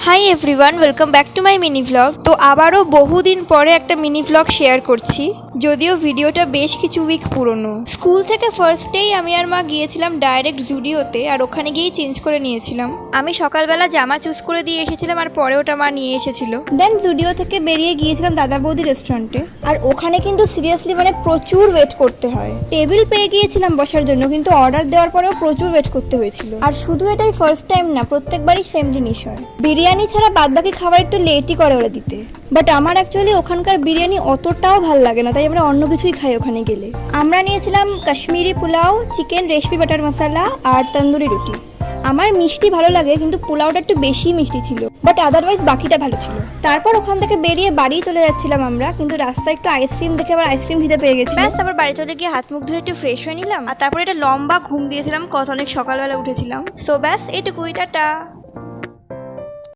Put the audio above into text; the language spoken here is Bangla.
Hi everyone, welcome back to my mini vlog. তো আবারও বহুদিন পরে একটা মিনি ভ্লগ শেয়ার করছি, যদিও ভিডিওটা বেশ কিছু উইক পুরনো। স্কুল থেকে ফার্স্টেই আমি আর মা গিয়েছিলাম ডাইরেক্ট জুডিওতে, আর ওখানে গিয়েই চেঞ্জ করে নিয়েছিলাম। আমি সকালবেলা জামা চুজ করে দিয়ে এসেছিলাম, আর পরে ওটা মা নিয়ে এসেছিল। দেন জুডিও থেকে বেরিয়ে গিয়েছিলাম দাদা বৌদি রেস্টুরেন্টে, আর ওখানে কিন্তু সিরিয়াসলি প্রচুর ওয়েট করতে হয়। টেবিল পেয়ে গিয়েছিলাম বসার জন্য, কিন্তু অর্ডার দেওয়ার পরেও প্রচুর ওয়েট করতে হয়েছিল। আর শুধু এটাই ফার্স্ট টাইম না, প্রত্যেকবারই সেম জিনিস হয়। বিরিয়ানি ছাড়া বাদবাকি খাবার একটু লেটই করে ওরা দিতে। বাট আমার অ্যাকচুয়ালি ওখানকার বিরিয়ানি অতটাও ভালো লাগে না, তাই আমরা অন্য কিছুই খাই ওখানে গেলে। আমরা নিয়েছিলাম Kashmiri pulao, chicken recipe butter masala আর তন্দুরি রুটি। আমার মিষ্টি ভালো লাগে, কিন্তু পোলাওটা একটু বেশি মিষ্টি ছিল, বাট আদারওয়াইজ বাকিটা ভালো ছিল। তারপর ওখান থেকে বেরিয়ে বাড়ি চলে যাচ্ছিলাম আমরা, কিন্তু রাস্তায় একটু আইসক্রিম দেখে আবার আইসক্রিম খেতে পেয়ে গেছি। ব্যাস, তারপর বাড়ি চলে গিয়ে হাত মুখ ধুয়ে একটু ফ্রেশ হয়ে নিলাম, আর তারপরে একটা লম্বা ঘুম দিয়েছিলাম, অনেক সকালবেলা উঠেছিলাম। সো ব্যাস, এইটুকুই, টাটা।